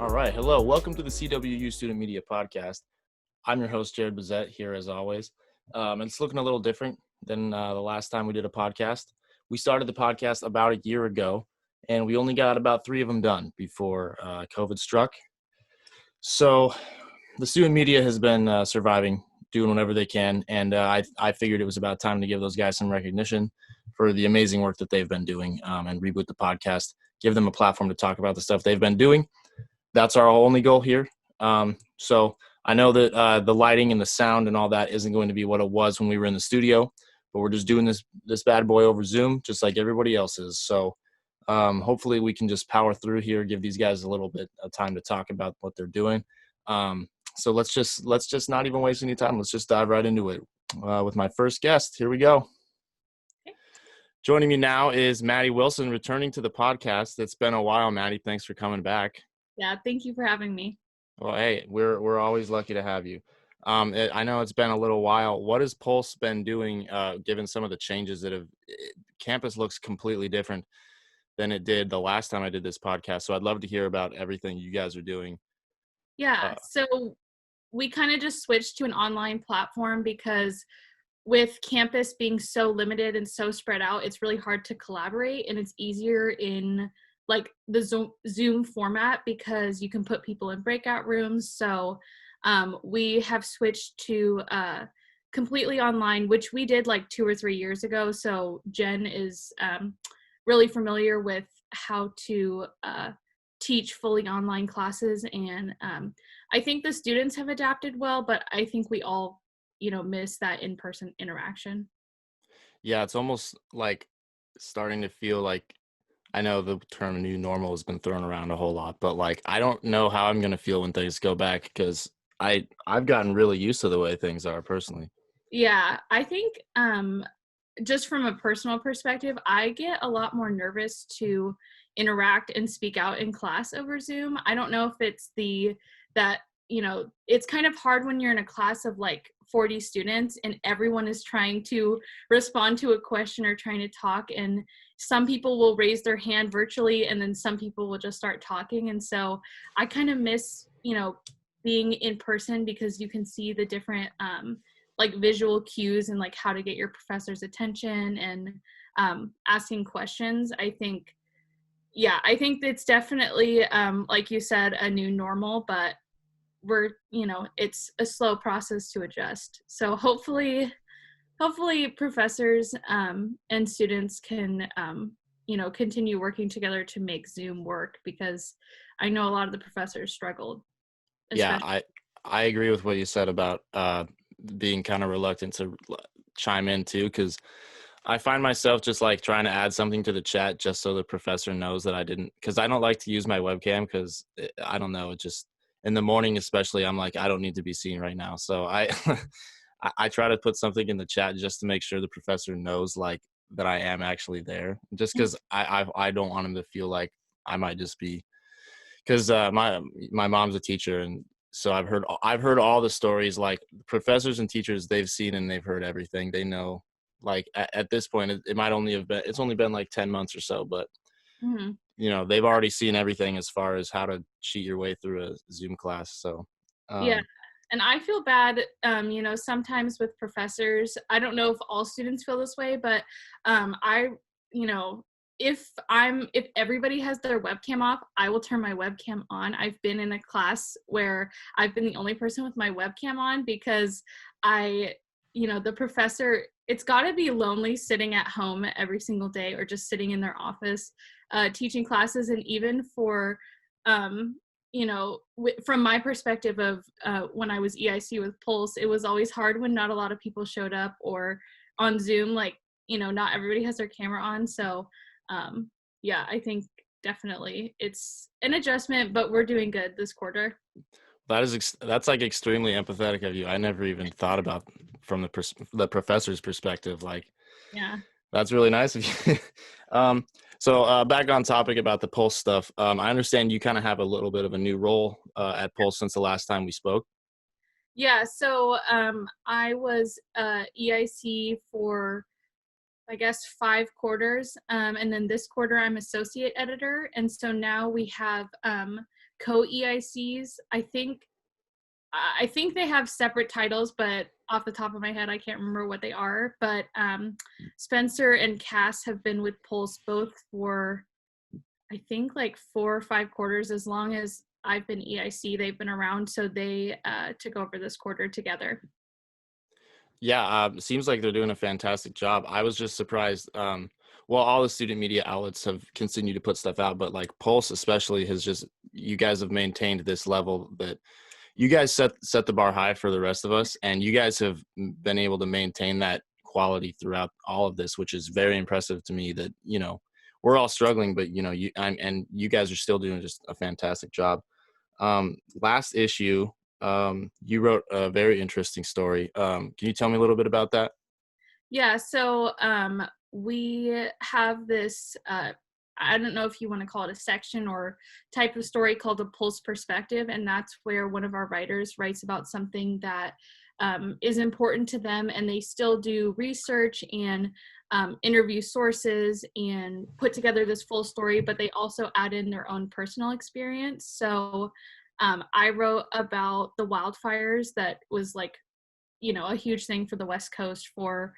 All right. Hello. Welcome to the CWU Student Media Podcast. I'm your host, Jared Bazette, here as always. It's looking a little different than the last time we did a podcast. We started the podcast about a year ago, and we only got about 3 of them done before COVID struck. So the student media has been surviving, doing whatever they can, and I figured it was about time to give those guys some recognition for the amazing work that they've been doing and reboot the podcast, give them a platform to talk about the stuff they've been doing. That's our only goal here. So I know that the lighting and the sound and all that isn't going to be what it was when we were in the studio, but we're just doing this bad boy over Zoom, just like everybody else is. So hopefully we can just power through here, give these guys a little bit of time to talk about what they're doing. So let's just not even waste any time. Let's just dive right into it with my first guest. Here we go. Okay. Joining me now is Maddy Wilson, returning to the podcast. It's been a while, Maddy. Thanks for coming back. Yeah, thank you for having me. Well, hey, we're always lucky to have you. I know it's been a little while. What has Pulse been doing, given some of the changes that campus looks completely different than it did the last time I did this podcast. So I'd love to hear about everything you guys are doing. Yeah, so we kind of just switched to an online platform because with campus being so limited and so spread out, it's really hard to collaborate, and it's easier in like the Zoom format because you can put people in breakout rooms. So we have switched to completely online, which we did like 2 or 3 years ago. So Jen is really familiar with how to teach fully online classes. And I think the students have adapted well, but I think we all, miss that in-person interaction. Yeah, it's almost like starting to feel like, I know the term new normal has been thrown around a whole lot, but like, I don't know how I'm going to feel when things go back because I've gotten really used to the way things are personally. Yeah, I think just from a personal perspective, I get a lot more nervous to interact and speak out in class over Zoom. I don't know if it's it's kind of hard when you're in a class of like 40 students and everyone is trying to respond to a question or trying to talk, and some people will raise their hand virtually and then some people will just start talking. And so I kind of miss, being in person because you can see the different like visual cues and like how to get your professor's attention and asking questions. I think it's definitely, like you said, a new normal, but it's a slow process to adjust. So hopefully professors and students can, continue working together to make Zoom work, because I know a lot of the professors struggled. Yeah, I agree with what you said about being kind of reluctant to chime in too, because I find myself just like trying to add something to the chat just so the professor knows that I didn't, because I don't like to use my webcam because I don't know, it just in the morning especially, I'm like, I don't need to be seen right now. So I I try to put something in the chat just to make sure the professor knows like that I am actually there, just because I don't want him to feel like I might just be, because my mom's a teacher, and so I've heard all the stories. Like professors and teachers, they've seen and they've heard everything. They know, like at this point, it might only have been, it's only been like 10 months or so, but Mm-hmm. They've already seen everything as far as how to cheat your way through a Zoom class. So Yeah. And I feel bad, sometimes with professors. I don't know if all students feel this way, but if everybody has their webcam off, I will turn my webcam on. I've been in a class where I've been the only person with my webcam on because the professor, it's got to be lonely sitting at home every single day or just sitting in their office teaching classes. And even for from my perspective of when I was EIC with Pulse, it was always hard when not a lot of people showed up, or on Zoom, like, not everybody has their camera on. So, I think definitely it's an adjustment, but we're doing good this quarter. that's like extremely empathetic of you. I never even thought about from the professor's perspective. Like, Yeah. that's really nice of you. So back on topic about the Pulse stuff. I understand you kind of have a little bit of a new role at Pulse since the last time we spoke. Yeah. So I was EIC for, I guess, 5 quarters. And then this quarter I'm associate editor. And so now we have co-EICs. I think they have separate titles, but off the top of my head, I can't remember what they are. But Spencer and Cass have been with Pulse both for, I think, like 4 or 5 quarters. As long as I've been EIC, they've been around. So they took over this quarter together. Yeah, seems like they're doing a fantastic job. I was just surprised. Well, all the student media outlets have continued to put stuff out, but like Pulse especially has just, you guys have maintained this level that you guys set the bar high for the rest of us, and you guys have been able to maintain that quality throughout all of this, which is very impressive to me. That, you know, we're all struggling, but you know, and you guys are still doing just a fantastic job. Last issue, you wrote a very interesting story. Can you tell me a little bit about that? Yeah, so we have this, I don't know if you want to call it a section or type of story called a Pulse Perspective, and that's where one of our writers writes about something that is important to them, and they still do research and interview sources and put together this full story, but they also add in their own personal experience. So I wrote about the wildfires that was like, you know, a huge thing for the West Coast for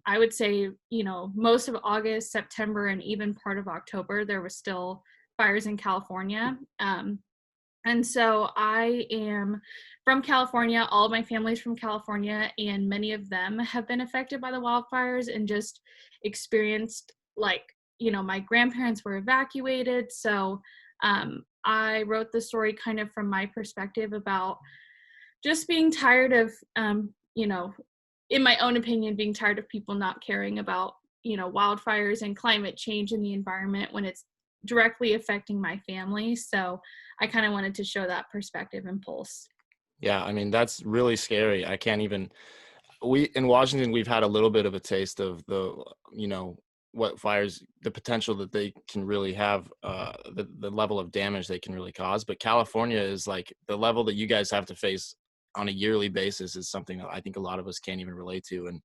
I would say, you know, most of August, September, and even part of October, there was still fires in California. And so I am from California. All of my family's from California, and many of them have been affected by the wildfires and just experienced, like, you know, my grandparents were evacuated. So I wrote the story kind of from my perspective about just being tired of, you know, in my own opinion, being tired of people not caring about, you know, wildfires and climate change in the environment when it's directly affecting my family. So I kind of wanted to show that perspective in Pulse. Yeah, I mean, that's really scary. I can't even, we in Washington, we've had a little bit of a taste of the, you know, what fires, the potential that they can really have, the level of damage they can really cause. But California is like the level that you guys have to face on a yearly basis is something that I think a lot of us can't even relate to. And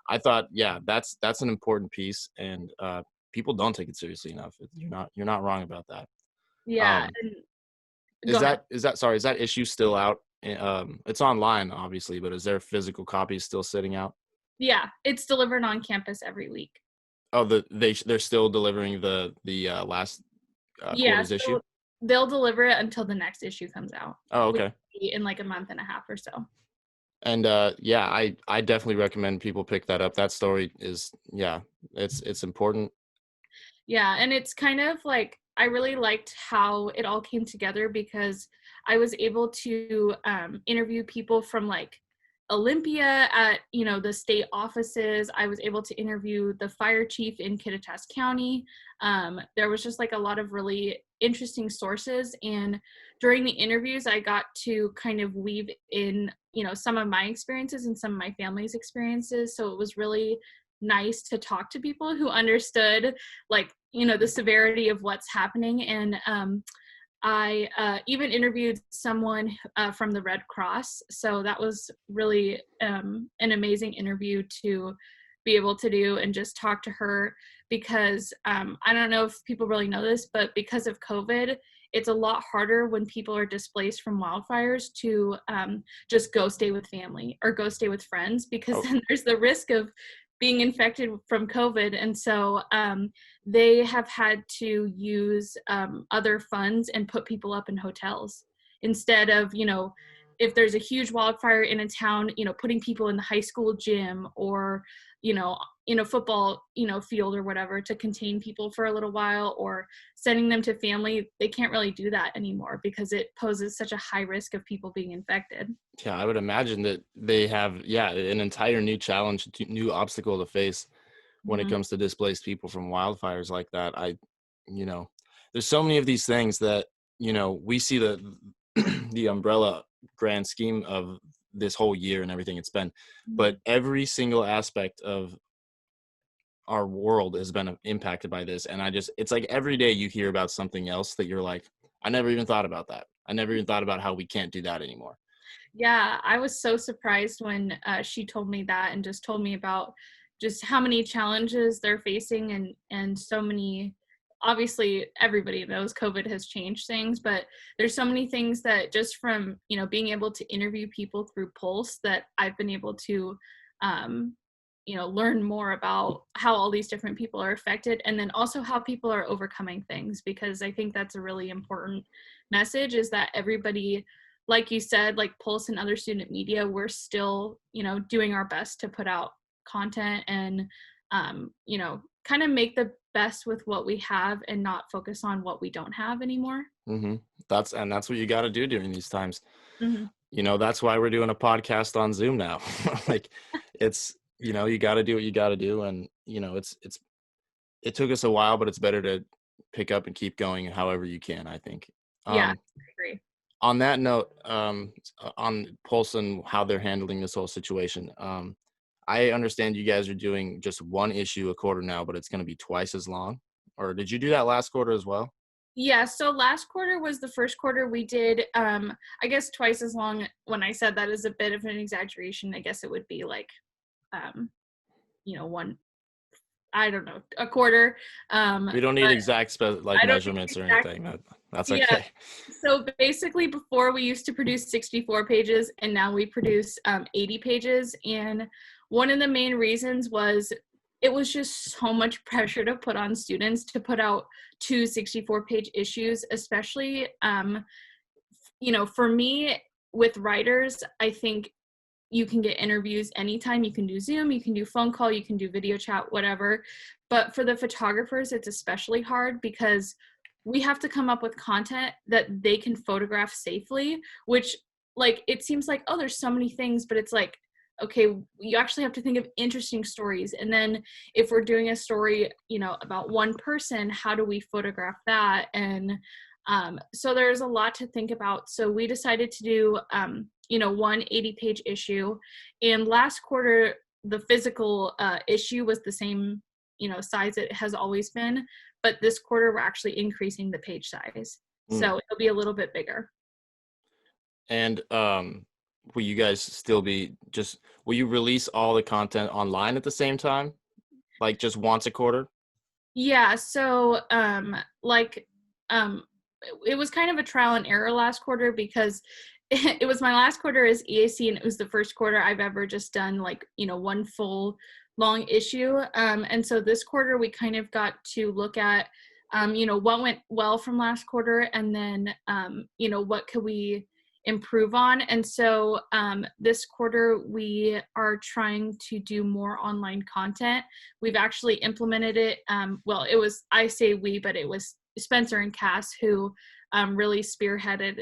I thought, yeah, that's an important piece, and people don't take it seriously enough. You're not wrong about that. Yeah. Um, Go ahead. sorry, is that issue still out? It's online, obviously, but is there physical copies still sitting out? Yeah, it's delivered on campus every week. Oh, they're still delivering the last Yeah, quarter's issue. so they'll deliver it until the next issue comes out, Oh, which okay. will be in like a month and a half or so. And yeah, I definitely recommend people pick that up. That story is, yeah, it's important. Yeah, and it's kind of like, I really liked how it all came together because I was able to interview people from like Olympia at, you know, the state offices. I was able to interview the fire chief in Kittitas County. There was just like a lot of really interesting sources, and during the interviews I got to kind of weave in, you know, some of my experiences and some of my family's experiences. So it was really nice to talk to people who understood, like, you know, the severity of what's happening. And I even interviewed someone from the Red Cross. So that was really an amazing interview to be able to do and just talk to her, because I don't know if people really know this, but because of COVID, it's a lot harder when people are displaced from wildfires to just go stay with family or go stay with friends, because then there's the risk of being infected from COVID. And so they have had to use other funds and put people up in hotels instead of, you know, if there's a huge wildfire in a town, you know, putting people in the high school gym or, you know, in a football, you know, field or whatever to contain people for a little while, or sending them to family. They can't really do that anymore because it poses such a high risk of people being infected. Yeah, I would imagine that they have, yeah, an entire new challenge, new obstacle to face when it Mm-hmm. comes to displaced people from wildfires like that. You know, there's so many of these things that, you know, we see the the umbrella grand scheme of this whole year and everything it's been, but every single aspect of our world has been impacted by this. And it's like every day you hear about something else that you're like, I never even thought about that. I never even thought about how we can't do that anymore. Yeah, I was so surprised when she told me that, and just told me about just how many challenges they're facing, and so many obviously everybody knows COVID has changed things, but there's so many things that just from, being able to interview people through Pulse that I've been able to, learn more about how all these different people are affected, and then also how people are overcoming things, because I think that's a really important message, is that everybody, like you said, like Pulse and other student media, we're still, doing our best to put out content and, kind of make the best with what we have and not focus on what we don't have anymore. Mm-hmm. That's what you got to do during these times. Mm-hmm. That's why we're doing a podcast on Zoom now. Like, it's, you got to do what you got to do. And, it took us a while, but it's better to pick up and keep going however you can, I think. Yeah, I agree. On that note, on Pulse and how they're handling this whole situation, I understand you guys are doing just one issue a quarter now, but it's going to be twice as long. Or did you do that last quarter as well? Yeah, so last quarter was the first quarter we did, I guess twice as long. When I said that is a bit of an exaggeration. I guess it would be like, one, I don't know, a quarter. We don't need exact measurements or anything. That's okay. Yeah. So basically, before we used to produce 64 pages, and now we produce 80 pages. And one of the main reasons was it was just so much pressure to put on students to put out 2 64-page issues, especially, for me, with writers, I think you can get interviews anytime. You can do Zoom, you can do phone call, you can do video chat, whatever. But for the photographers, it's especially hard because we have to come up with content that they can photograph safely, which, like, it seems like, oh, there's so many things, but it's like, okay, you actually have to think of interesting stories. And then if we're doing a story, about one person, how do we photograph that? And so there's a lot to think about. So we decided to do, one 80-page issue. And last quarter, the physical issue was the same, size it has always been. But this quarter, we're actually increasing the page size. So it'll be a little bit bigger. And will you guys still be will you release all the content online at the same time? Like just once a quarter? Yeah. So it was kind of a trial and error last quarter because it was my last quarter as EAC, and it was the first quarter I've ever just done one full long issue. And so this quarter we kind of got to look at, what went well from last quarter, and then, what could we improve on. And so this quarter we are trying to do more online content. We've actually implemented it. I say we, but it was Spencer and Cass who really spearheaded,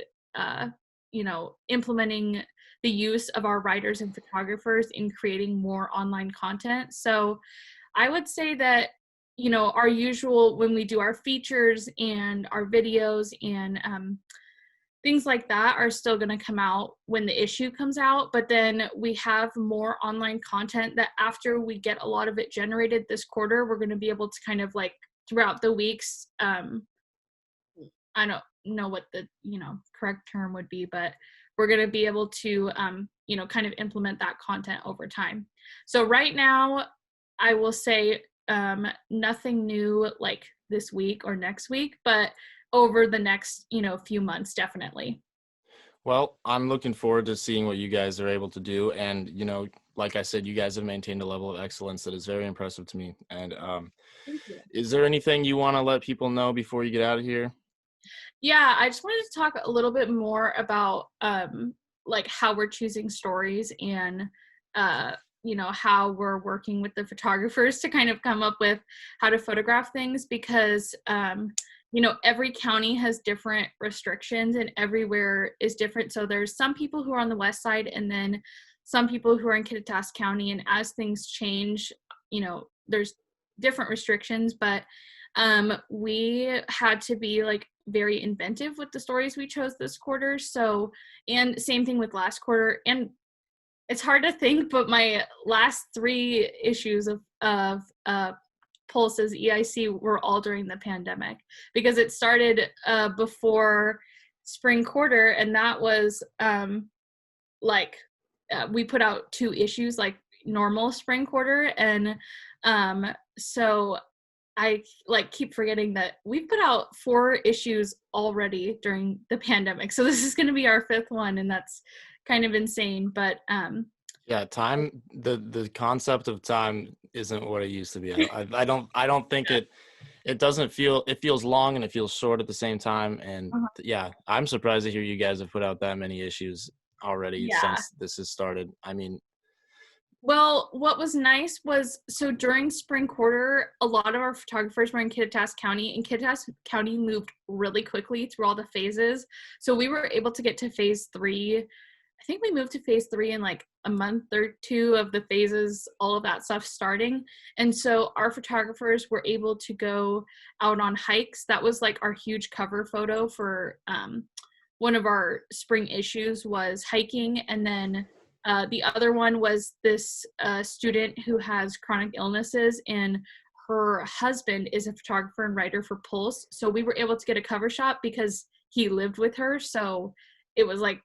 implementing the use of our writers and photographers in creating more online content. So I would say that, our usual, when we do our features and our videos and things like that are still going to come out when the issue comes out. But then we have more online content that after we get a lot of it generated this quarter, we're going to be able to kind of like throughout the weeks, I don't know what the, correct term would be, but we're going to be able to, kind of implement that content over time. So right now, I will say nothing new like this week or next week, but over the next, few months, definitely. Well, I'm looking forward to seeing what you guys are able to do. And, like I said, you guys have maintained a level of excellence that is very impressive to me. And Thank you. Is there anything you want to let people know before you get out of here? Yeah, I just wanted to talk a little bit more about like how we're choosing stories and how we're working with the photographers to kind of come up with how to photograph things, because every county has different restrictions and everywhere is different. So there's some people who are on the west side and then some people who are in Kittitas County, and as things change, there's different restrictions, but we had to be like very inventive with the stories we chose this quarter. So, and same thing with last quarter. And it's hard to think, but my last 3 issues of Pulse's EIC were all during the pandemic, because it started before spring quarter, and that was we put out 2 issues like normal spring quarter, and so I like keep forgetting that we've put out 4 issues already during the pandemic. So this is going to be our 5th one, and that's kind of insane. But Yeah, time, the concept of time isn't what it used to be. I don't think it doesn't feel, it feels long and it feels short at the same time. And yeah, I'm surprised to hear you guys have put out that many issues already yeah. since this has started. I mean, Well, what was nice was, so during spring quarter, a lot of our photographers were in Kittitas County, and Kittitas County moved really quickly through all the phases. So we were able to get to phase 3. I think we moved to phase 3 in like a month or 2 of the phases, all of that stuff starting. And so our photographers were able to go out on hikes. That was like our huge cover photo for one of our spring issues, was hiking. And then the other one was this student who has chronic illnesses, and her husband is a photographer and writer for Pulse. So we were able to get a cover shot because he lived with her. So it was like,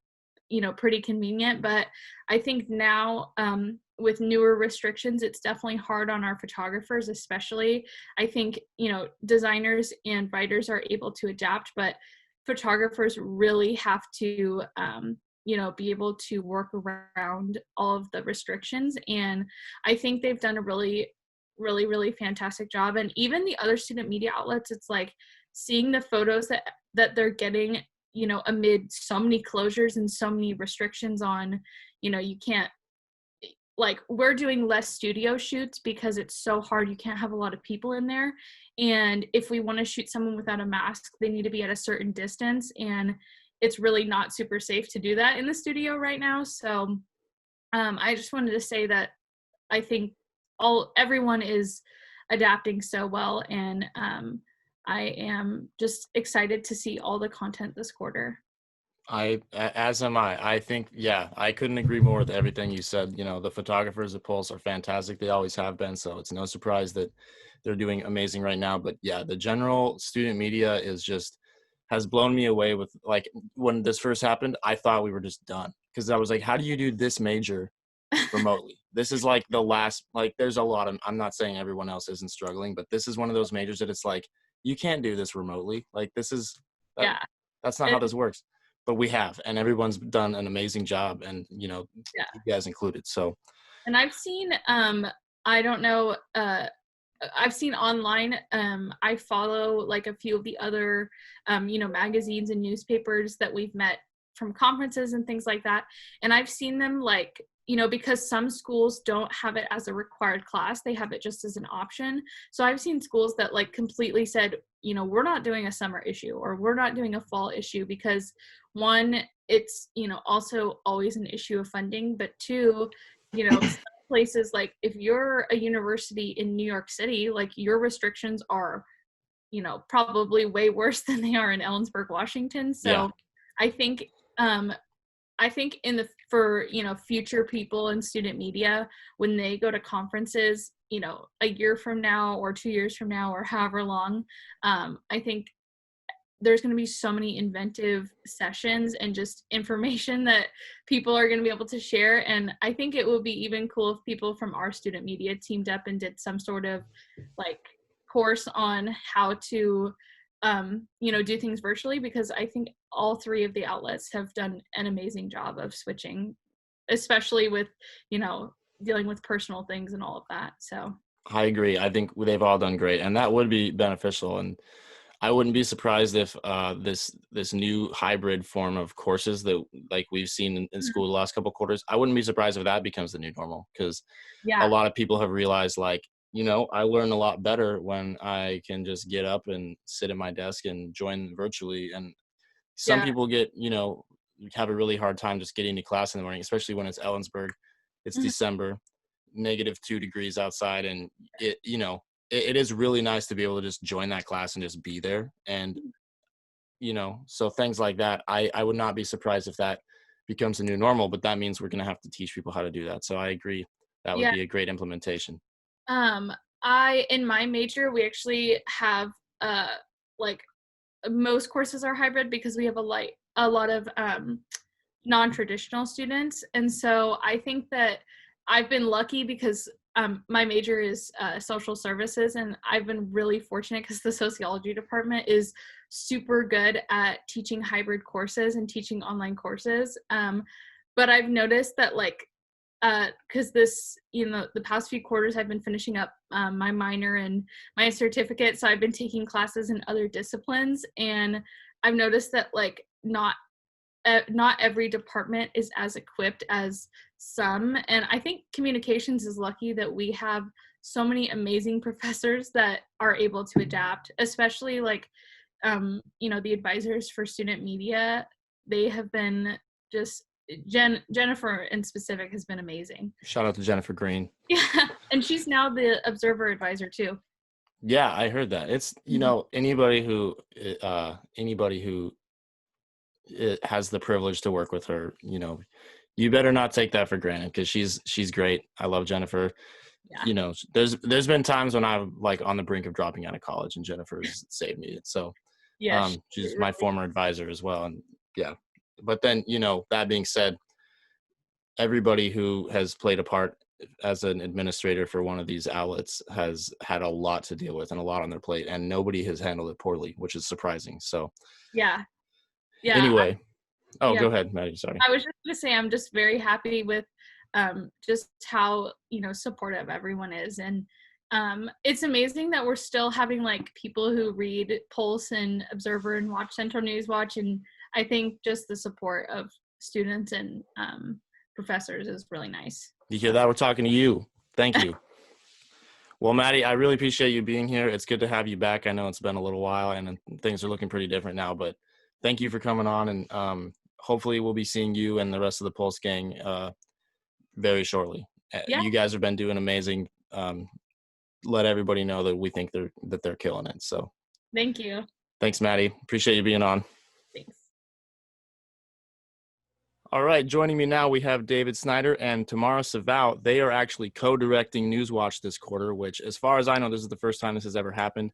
pretty convenient. But I think now with newer restrictions, it's definitely hard on our photographers, especially. I think, designers and writers are able to adapt, but photographers really have to be able to work around all of the restrictions. And I think they've done a really, really, really fantastic job. And even the other student media outlets, it's like seeing the photos that they're getting, amid so many closures and so many restrictions on, you can't, like, we're doing less studio shoots because it's so hard. You can't have a lot of people in there. And if we want to shoot someone without a mask, they need to be at a certain distance. And it's really not super safe to do that in the studio right now. So I just wanted to say that I think everyone is adapting so well. And I am just excited to see all the content this quarter. As am I. I think, yeah, I couldn't agree more with everything you said. The photographers at Pulse are fantastic. They always have been. So it's no surprise that they're doing amazing right now. But yeah, the general student media has blown me away with, like, when this first happened, I thought we were just done, because I was like, how do you do this major remotely? This is like the last, like, there's a lot of, I'm not saying everyone else isn't struggling, but this is one of those majors that it's like, you can't do this remotely. Like, Yeah. that's not how this works. But we have, and everyone's done an amazing job, and Yeah. you guys included. So, and I've seen I don't know, I've seen online, I follow like a few of the other magazines and newspapers that we've met from conferences and things like that, and I've seen them, like, because some schools don't have it as a required class, they have it just as an option. So I've seen schools that like completely said, we're not doing a summer issue, or we're not doing a fall issue, because one, it's also always an issue of funding, but two, some places, like if you're a university in New York City, like your restrictions are probably way worse than they are in Ellensburg, Washington. So yeah, I think for future people in student media, when they go to conferences, a year from now or 2 years from now or however long, I think there's going to be so many inventive sessions and just information that people are going to be able to share. And I think it would be even cool if people from our student media teamed up and did some sort of like course on how to do things virtually, because I think all 3 of the outlets have done an amazing job of switching, especially with dealing with personal things and all of that. So I agree. I think they've all done great, and that would be beneficial. And I wouldn't be surprised if this new hybrid form of courses that, like, we've seen in school the last couple of quarters, I wouldn't be surprised if that becomes the new normal, because a yeah. lot of people have realized, like, I learn a lot better when I can just get up and sit at my desk and join virtually. And some Yeah. people have a really hard time just getting to class in the morning, especially when it's Ellensburg. It's Mhm. December, -2 degrees outside, and it is really nice to be able to just join that class and just be there. And so things like that, I would not be surprised if that becomes the new normal, but that means we're going to have to teach people how to do that. So I agree, that would Yeah. be a great implementation. um in my major, we actually have like most courses are hybrid because we have a lot of non-traditional students. And so I think that I've been lucky because my major is social services, and I've been really fortunate because the sociology department is super good at teaching hybrid courses and teaching online courses. But I've noticed that because this, the past few quarters I've been finishing up my minor and my certificate, so I've been taking classes in other disciplines, and I've noticed that not every department is as equipped as some, and I think communications is lucky that we have so many amazing professors that are able to adapt, especially the advisors for student media. They have been just Jennifer in specific has been amazing. Shout out to Jennifer Green. Yeah, and she's now the observer advisor too. Yeah, I heard that. It's anybody who has the privilege to work with her, you better not take that for granted, because she's great. I love Jennifer. Yeah. There's been times when I'm on the brink of dropping out of college, and Jennifer's saved me. So yeah, she's my former advisor as well. And yeah, but then that being said, everybody who has played a part as an administrator for one of these outlets has had a lot to deal with and a lot on their plate, and nobody has handled it poorly, which is surprising. So yeah. Anyway, go ahead, Maddy. Sorry. I was just going to say, I'm just very happy with just how, supportive everyone is. And it's amazing that we're still having people who read Pulse and Observer and watch Central News Watch. And I think just the support of students and professors is really nice. You hear that? We're talking to you. Thank you. Well, Maddy, I really appreciate you being here. It's good to have you back. I know it's been a little while and things are looking pretty different now, but thank you for coming on, and hopefully we'll be seeing you and the rest of the Pulse gang very shortly. Yeah. You guys have been doing amazing. Let everybody know that we think they're killing it. So thank you. Thanks, Maddy. Appreciate you being on. Thanks. All right, joining me now, we have David Snyder and Tamara Sevao. They are actually co-directing Newswatch this quarter, which, as far as I know, this is the first time this has ever happened.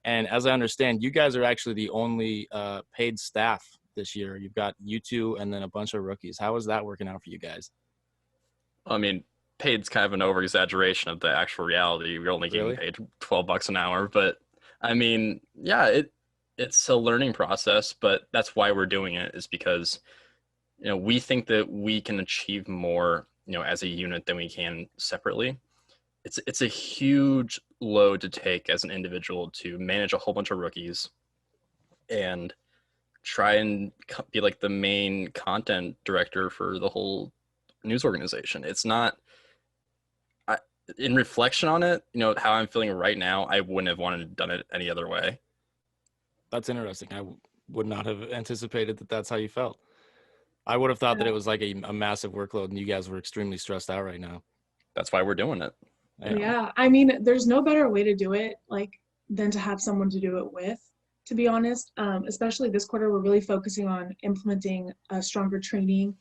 And as I understand, you guys are actually the only paid staff this year. You've got you two and then a bunch of rookies. How is that working out for you guys? I mean, paid's kind of an over-exaggeration of the actual reality. We're only getting paid $12 an hour. But, I mean, yeah, it's a learning process, but that's why we're doing it, is because we think that we can achieve more, as a unit than we can separately. It's a huge load to take as an individual to manage a whole bunch of rookies and try and be the main content director for the whole news organization. It's not, in reflection on it, how I'm feeling right now, I wouldn't have wanted to done it any other way. That's interesting. I would not have anticipated that that's how you felt. I would have thought that it was a massive workload and you guys were extremely stressed out right now. That's why we're doing it. Yeah. I mean, there's no better way to do it than to have someone to do it with, to be honest. Especially this quarter, we're really focusing on implementing a stronger training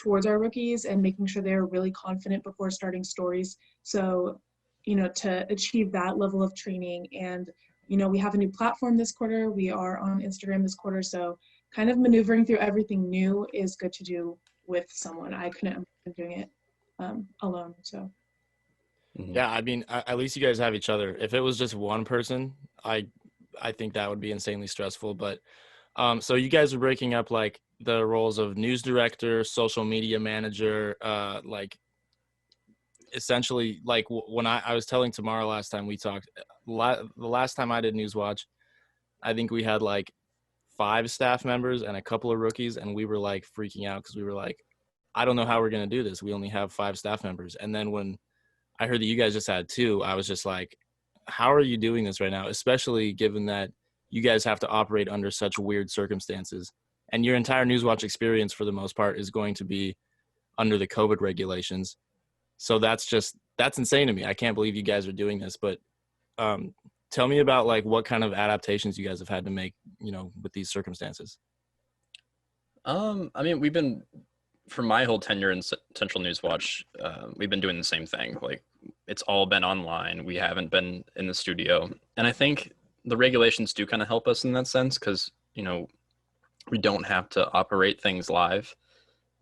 towards our rookies and making sure they're really confident before starting stories. So, to achieve that level of training, and, we have a new platform this quarter. We are on Instagram this quarter. So kind of maneuvering through everything new is good to do with someone. I couldn't imagine doing it alone. So. Yeah, I mean, at least you guys have each other. If it was just one person, I think that would be insanely stressful. But so you guys are breaking up the roles of news director, social media manager, essentially when I was telling Tamara last time we talked, the last time I did Newswatch, I think we had 5 staff members and a couple of rookies, and we were freaking out because we were I don't know how we're going to do this. We only have 5 staff members. And then when I heard that you guys just had 2, I was just how are you doing this right now? Especially given that you guys have to operate under such weird circumstances. And your entire Newswatch experience, for the most part, is going to be under the COVID regulations. So that's insane to me. I can't believe you guys are doing this. But tell me about what kind of adaptations you guys have had to make, with these circumstances. I mean, we've been, for my whole tenure in Central Newswatch, we've been doing the same thing. It's all been online. We haven't been in the studio. And I think the regulations do kind of help us in that sense because, we don't have to operate things live.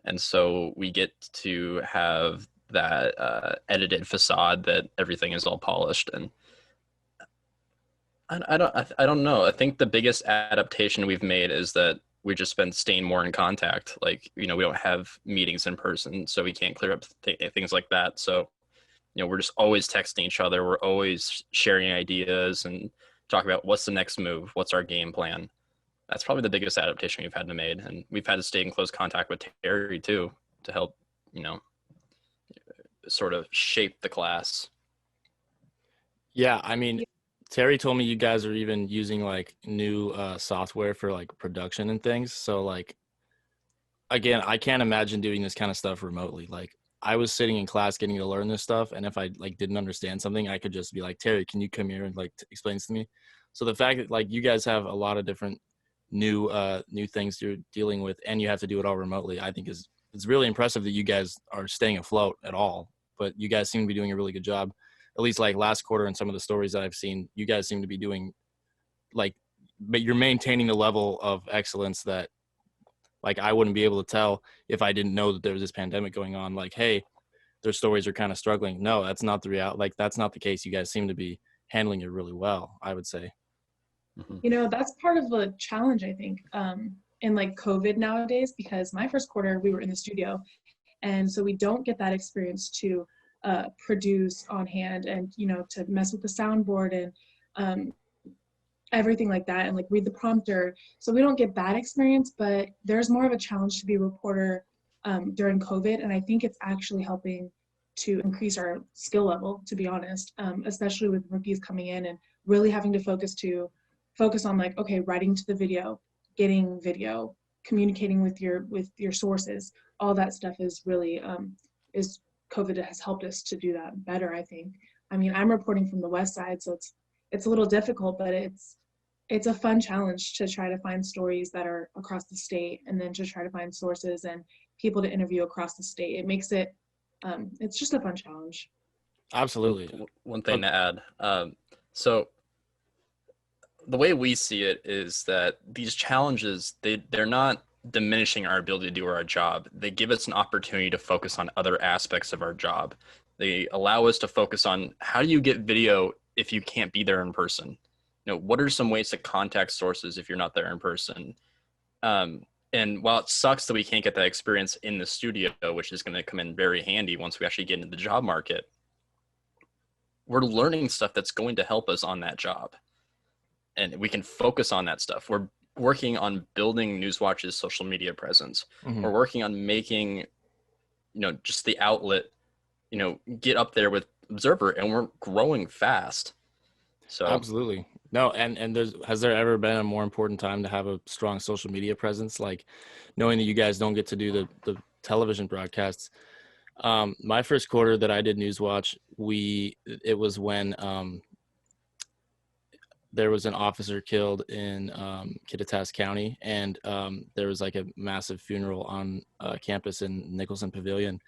And so we get to have that edited facade that everything is all polished. And I don't know. I think the biggest adaptation we've made is that we've just been staying more in contact. Like, we don't have meetings in person, so we can't clear up things like that. So, we're just always texting each other. We're always sharing ideas and talking about what's the next move, what's our game plan. That's probably the biggest adaptation we've had to make. And we've had to stay in close contact with Terry too, to help, sort of shape the class. Yeah, I mean, Terry told me you guys are even using like new software for like production and things. So like, again, I can't imagine doing this kind of stuff remotely. Like, I was sitting in class getting to learn this stuff, and if I like didn't understand something, I could just be like, Terry, can you come here and like explain this to me? So the fact that like you guys have a lot of different new things you're dealing with, and you have to do it all remotely, I think it's really impressive that you guys are staying afloat at all. But you guys seem to be doing a really good job. At least like last quarter and some of the stories that I've seen, you guys seem to be doing like, but you're maintaining the level of excellence that like I wouldn't be able to tell if I didn't know that there was this pandemic going on. Like, hey, their stories are kind of struggling. No, that's not the reality. Like, that's not the case. You guys seem to be handling it really well, I would say. That's part of the challenge, I think, in like COVID nowadays, because my first quarter, we were in the studio. And so we don't get that experience to produce on hand and, to mess with the soundboard and everything like that, and like read the prompter. So we don't get that experience, but there's more of a challenge to be a reporter during COVID. And I think it's actually helping to increase our skill level, to be honest, especially with rookies coming in and really having to focus on like, okay, writing to the video, getting video, communicating with your sources. All that stuff is really, is COVID has helped us to do that better, I think. I mean, I'm reporting from the West Side, so it's a little difficult, but it's a fun challenge to try to find stories that are across the state, and then to try to find sources and people to interview across the state. It makes it, it's just a fun challenge. Absolutely. One thing to add. So the way we see it is that these challenges, they're not diminishing our ability to do our job. They give us an opportunity to focus on other aspects of our job. They allow us to focus on, how do you get video if you can't be there in person? What are some ways to contact sources if you're not there in person? And while it sucks that we can't get that experience in the studio, which is going to come in very handy once we actually get into the job market, we're learning stuff that's going to help us on that job. And we can focus on that stuff. We're working on building Newswatch's social media presence. Mm-hmm. We're working on making, just the outlet, get up there with Observer, and we're growing fast. So absolutely. No, and has there ever been a more important time to have a strong social media presence? Like, knowing that you guys don't get to do the television broadcasts. My first quarter that I did Newswatch, it was when there was an officer killed in Kittitas County, and there was like a massive funeral on campus in Nicholson Pavilion.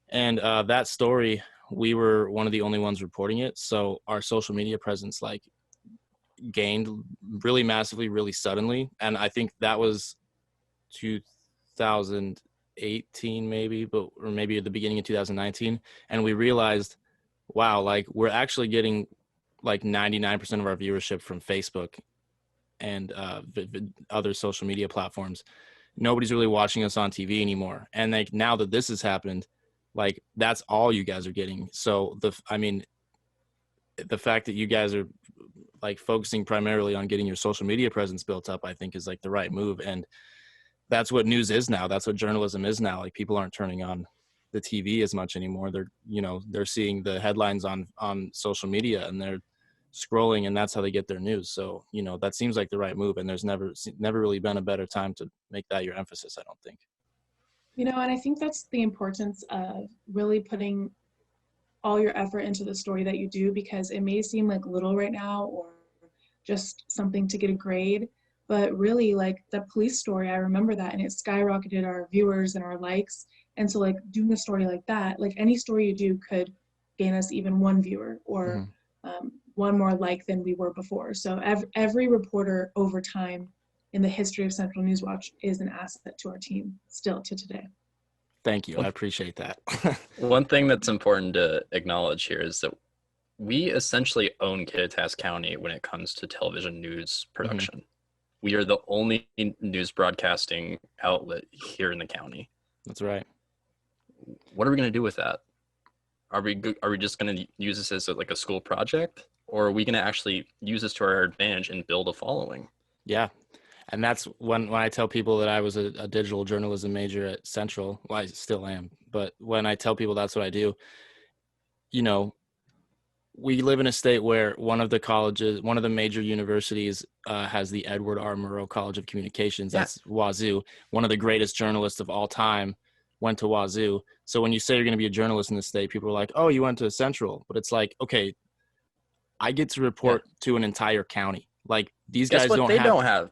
And that story, we were one of the only ones reporting it. So our social media presence like gained really massively, really suddenly. And I think that was 2018 maybe, or maybe at the beginning of 2019. And we realized, wow, like we're actually getting like 99% of our viewership from Facebook and other social media platforms. Nobody's really watching us on TV anymore. And like now that this has happened, like that's all you guys are getting. So the fact that you guys are like focusing primarily on getting your social media presence built up, I think is like the right move. And that's what news is now. That's what journalism is now. Like, people aren't turning on the TV as much anymore. They're seeing the headlines on social media, and they're scrolling, and that's how they get their news. So, that seems like the right move. And there's never really been a better time to make that your emphasis, I don't think. And I think that's the importance of really putting all your effort into the story that you do, because it may seem like little right now or just something to get a grade, but really like the police story, I remember that, and it skyrocketed our viewers and our likes. And so like doing a story like that, like any story you do could gain us even one viewer or one more like than we were before. So every reporter over time in the history of Central Newswatch is an asset to our team still to today. Thank you. I appreciate that. One thing that's important to acknowledge here is that we essentially own Kittitas County when it comes to television news production. Mm-hmm. We are the only news broadcasting outlet here in the county. That's right. What are we going to do with that? Are we just going to use this as like a school project, or are we going to actually use this to our advantage and build a following? Yeah. And that's when I tell people that I was a digital journalism major at Central. Well, I still am. But when I tell people that's what I do, you know, we live in a state where one of the major universities has the Edward R. Murrow College of Communications. That's Wazoo. One of the greatest journalists of all time went to Wazoo. So when you say you're going to be a journalist in the state, people are like, oh, you went to Central. But it's like, okay, I get to report to an entire county. Like these guys don't have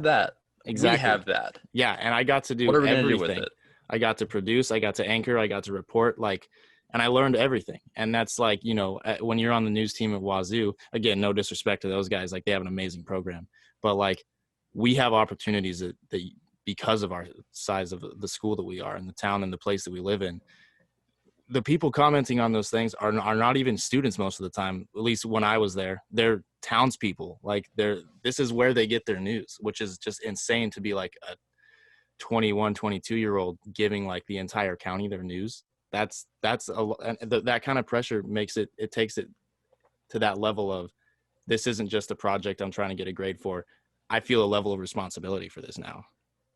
that. Exactly. We have that. Yeah, and I got to do everything. What are we going to do with it? I got to produce, I got to anchor, I got to report, and I learned everything. And that's like, you know, when you're on the news team at Wazoo, again, no disrespect to those guys, like they have an amazing program, but like we have opportunities that because of our size of the school that we are in the town and the place that we live in, the people commenting on those things are not even students most of the time. At least when I was there, they're townspeople. Like this is where they get their news, which is just insane to be like a 21, 22-year-old giving like the entire county their news. That kind of pressure takes it to that level of, this isn't just a project I'm trying to get a grade for. I feel a level of responsibility for this now.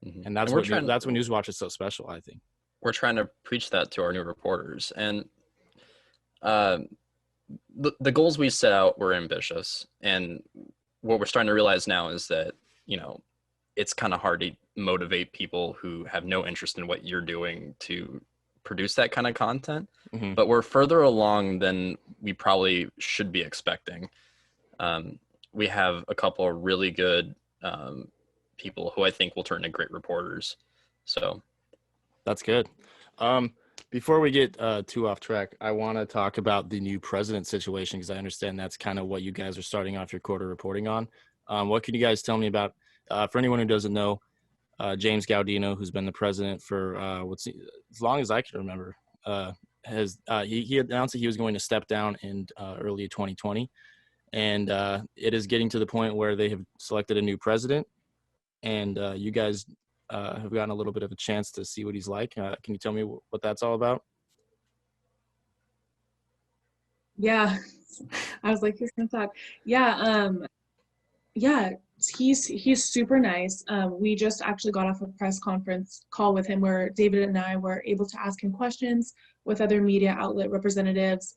Mm-hmm. And that's when Newswatch is so special, I think. We're trying to preach that to our new reporters. And the goals we set out were ambitious. And what we're starting to realize now is that, you know, it's kind of hard to motivate people who have no interest in what you're doing to produce that kind of content. Mm-hmm. But we're further along than we probably should be expecting. We have a couple of really good people who I think will turn into great reporters. So that's good. Before we get too off track, I want to talk about the new president situation, because I understand that's kind of what you guys are starting off your quarter reporting on. What can you guys tell me about, for anyone who doesn't know, James Gaudino, who's been the president for as long as I can remember, he announced that he was going to step down in early 2020, and it is getting to the point where they have selected a new president, and you guys have gotten a little bit of a chance to see what he's like. Can you tell me what that's all about? Yeah, I was like, who's gonna talk? Yeah, he's super nice. We just actually got off a press conference call with him where David and I were able to ask him questions with other media outlet representatives.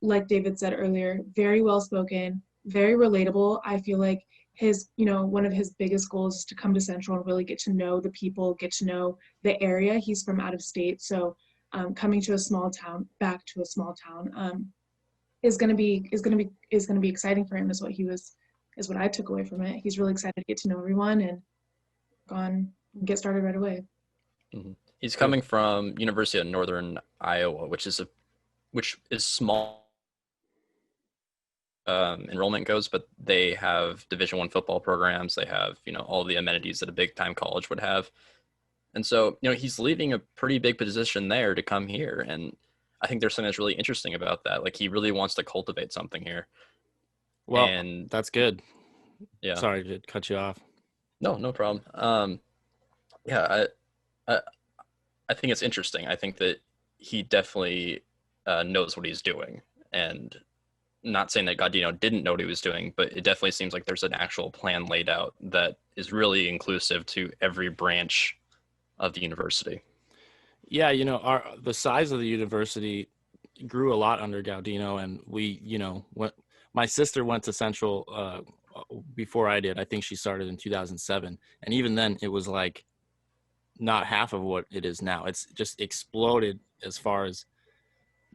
Like David said earlier, very well spoken, very relatable. I feel like one of his biggest goals is to come to Central and really get to know the people, get to know the area. He's from out of state, so coming to a small town, back to a small town, is going to be exciting for him. Is what I took away from it. He's really excited to get to know everyone and get started right away. Mm-hmm. He's coming from University of Northern Iowa, which is small enrollment goes, but they have Division I football programs. They have, all the amenities that a big time college would have. And so, he's leaving a pretty big position there to come here. And I think there's something that's really interesting about that. Like, he really wants to cultivate something here. Well, and that's good. Yeah. Sorry to cut you off. No problem. I think it's interesting. I think that he definitely knows what he's doing, and not saying that Gaudino didn't know what he was doing, but it definitely seems like there's an actual plan laid out that is really inclusive to every branch of the university. Yeah, the size of the university grew a lot under Gaudino, and my sister went to Central before I did. I think she started in 2007, and even then it was like not half of what it is now. It's just exploded as far as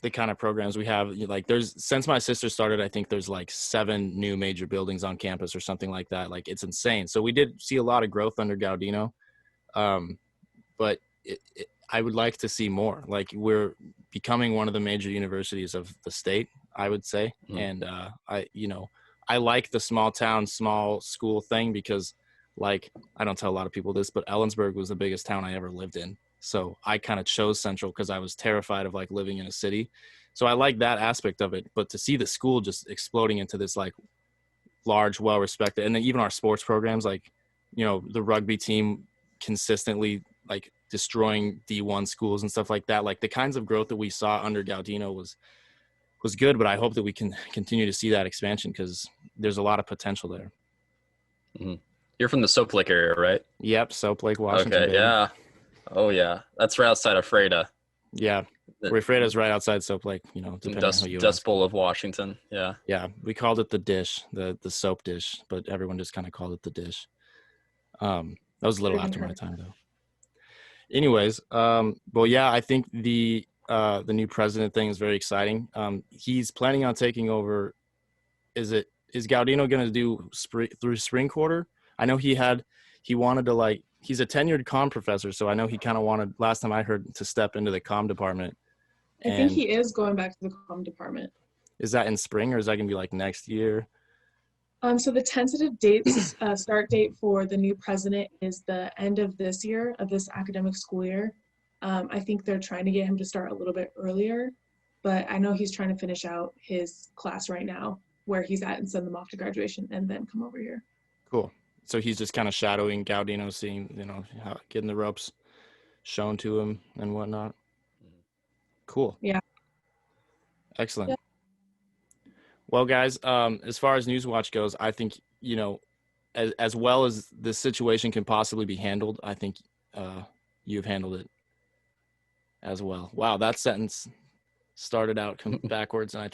the kind of programs we have. Like, since my sister started, I think there's like 7 new major buildings on campus or something like that. Like, it's insane. So we did see a lot of growth under Gaudino, but I would like to see more. Like, we're becoming one of the major universities of the state, I would say. Mm-hmm. And I like the small town, small school thing because, like, I don't tell a lot of people this, but Ellensburg was the biggest town I ever lived in. So I kind of chose Central because I was terrified of like living in a city. So I like that aspect of it. But to see the school just exploding into this like large, well-respected, and then even our sports programs, like, you know, the rugby team consistently like destroying D1 schools and stuff like that. Like the kinds of growth that we saw under Gaudino was good, but I hope that we can continue to see that expansion because there's a lot of potential there. Mm-hmm. You're from the Soap Lake area, right? Yep, Soap Lake, Washington. Okay, baby. yeah. Oh, yeah. That's right outside of Freda. Yeah, Freda right outside Soap Lake, you know, depending on who you Dust ask. Bowl of Washington, yeah. Yeah, we called it the dish, the soap dish, but everyone just kind of called it the dish. That was a little after my time, though. Anyways, well, yeah, I think the new president thing is very exciting. He's planning on taking over. Is Gaudino going to do through spring quarter? I know he wanted to, like, he's a tenured comm professor, so I know he kind of wanted, last time I heard, to step into the comm department. I think he is going back to the comm department. Is that in spring, or is that going to be like next year? So the tentative start date for the new president is the end of this year, of this academic school year. I think they're trying to get him to start a little bit earlier, but I know he's trying to finish out his class right now where he's at and send them off to graduation and then come over here. Cool. So he's just kind of shadowing Gaudino, seeing, you know, getting the ropes shown to him and whatnot. Cool. Yeah. Excellent. Yeah. Well, guys, as far as Newswatch goes, I think, you know, as well as the situation can possibly be handled, I think you've handled it as well. Wow, that sentence started out backwards, and it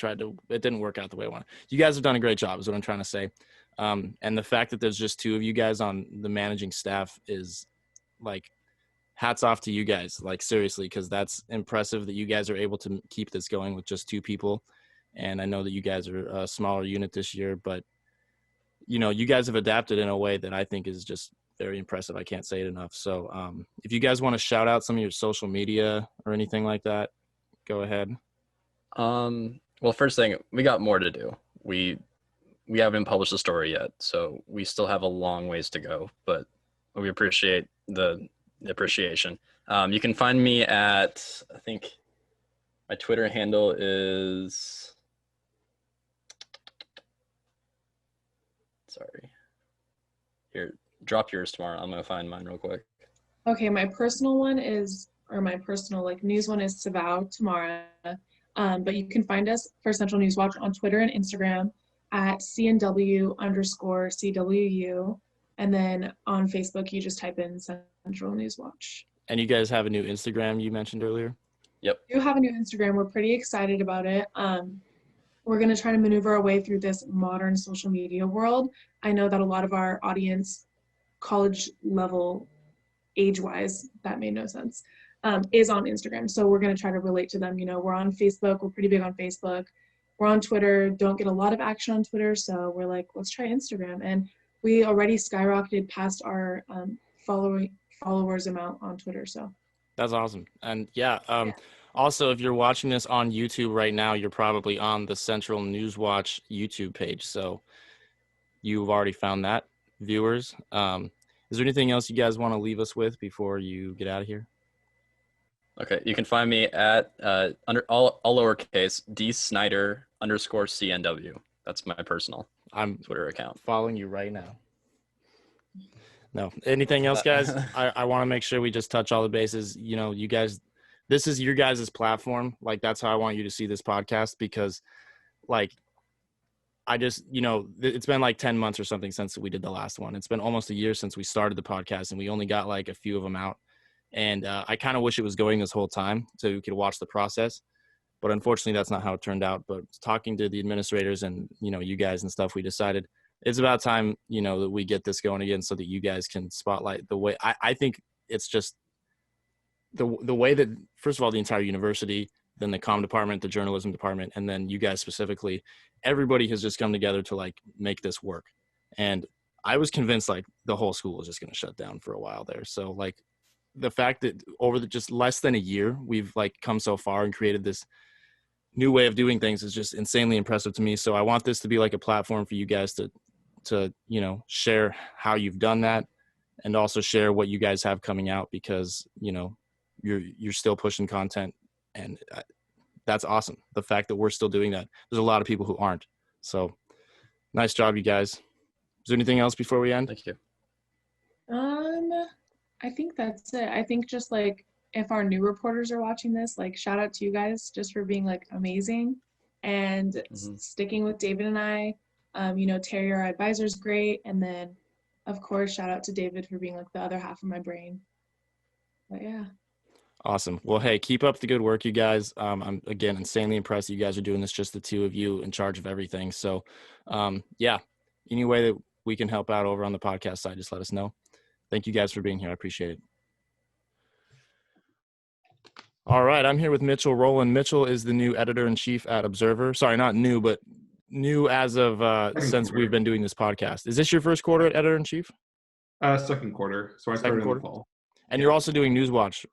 didn't work out the way I wanted. You guys have done a great job, is what I'm trying to say. And the fact that there's just two of you guys on the managing staff is, like, hats off to you guys, like, seriously, because that's impressive that you guys are able to keep this going with just two people. And I know that you guys are a smaller unit this year, but, you know, you guys have adapted in a way that I think is just very impressive. I can't say it enough. So if you guys want to shout out some of your social media or anything like that, go ahead. Well, first thing, we got more to do. We haven't published a story yet, so we still have a long ways to go, but we appreciate the appreciation. You can find me at, I think my Twitter handle is, sorry, here, drop yours tomorrow. I'm gonna find mine real quick. Okay, my personal one is, or my personal like news one is Sevao, Tamara. But you can find us for Central Newswatch on Twitter and Instagram at CNW_CWU. And then on Facebook, you just type in Central Newswatch. And you guys have a new Instagram you mentioned earlier? Yep. We do have a new Instagram. We're pretty excited about it. We're going to try to maneuver our way through this modern social media world. I know that a lot of our audience, college level, age-wise, that made no sense, is on Instagram. So we're going to try to relate to them. You know, we're on Facebook. We're pretty big on Facebook. We're on Twitter. Don't get a lot of action on Twitter. So we're like, let's try Instagram. And we already skyrocketed past our followers amount on Twitter. So that's awesome. And yeah. Also, if you're watching this on YouTube right now, you're probably on the Central Newswatch YouTube page. So you've already found that, viewers. Is there anything else you guys want to leave us with before you get out of here? Okay, you can find me at under all lowercase dsnyder_CNW. That's my personal Twitter account. Following you right now. No, anything else, guys? I want to make sure we just touch all the bases. You know, you guys, this is your guys' platform. Like, that's how I want you to see this podcast, because, like, I just, you know, it's been like 10 months or something since we did the last one. It's been almost a year since we started the podcast, and we only got like a few of them out. And I kind of wish it was going this whole time so we could watch the process. But unfortunately, that's not how it turned out. But talking to the administrators and, you know, you guys and stuff, we decided it's about time, you know, that we get this going again so that you guys can spotlight the way. I think it's just the way that, first of all, the entire university, then the comm department, the journalism department, and then you guys specifically, everybody has just come together to like make this work. And I was convinced like the whole school was just going to shut down for a while there. So like the fact that over just less than a year, we've like come so far and created this new way of doing things is just insanely impressive to me. So I want this to be like a platform for you guys to, you know, share how you've done that, and also share what you guys have coming out, because, you know, you're still pushing content, and that's awesome. The fact that we're still doing that. There's a lot of people who aren't. So nice job, you guys. Is there anything else before we end? Thank you. I think that's it. I think just like if our new reporters are watching this, like shout out to you guys just for being like amazing and sticking with David and I. Terry, our advisor, is great. And then of course, shout out to David for being like the other half of my brain. But yeah. Awesome. Well, hey, keep up the good work, you guys. I'm again insanely impressed that you guys are doing this, just the two of you in charge of everything. So yeah, any way that we can help out over on the podcast side, just let us know. Thank you guys for being here. I appreciate it. All right. I'm here with Mitchell Roland. Mitchell is the new editor-in-chief at Observer. Sorry, not new, but new as of since we've been doing this podcast. Is this your first quarter at editor-in-chief? Second quarter. So I started in the fall. And you're also doing Newswatch.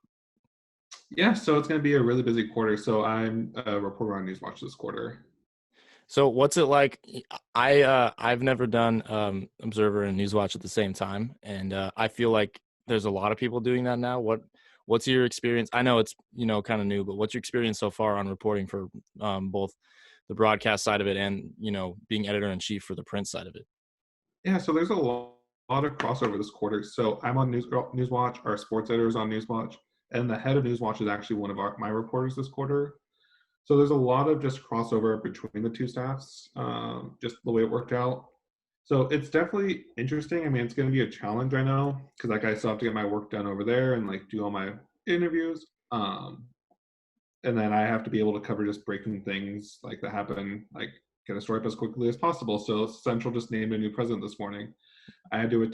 Yeah, so it's going to be a really busy quarter. So I'm a reporter on Newswatch this quarter. So what's it like? I've never done Observer and Newswatch at the same time, and I feel like there's a lot of people doing that now. What's your experience? I know it's kind of new, but what's your experience so far on reporting for both the broadcast side of it and being editor-in-chief for the print side of it? Yeah, so there's a lot of crossover this quarter. So I'm on Newswatch. Our sports editor is on Newswatch, and the head of Newswatch is actually one of my reporters this quarter. So there's a lot of just crossover between the two staffs, just the way it worked out. So it's definitely interesting. I mean, it's going to be a challenge, I know, because like I still have to get my work done over there and like do all my interviews. And then I have to be able to cover just breaking things like that happen, like get a story up as quickly as possible. So Central just named a new president this morning. I had to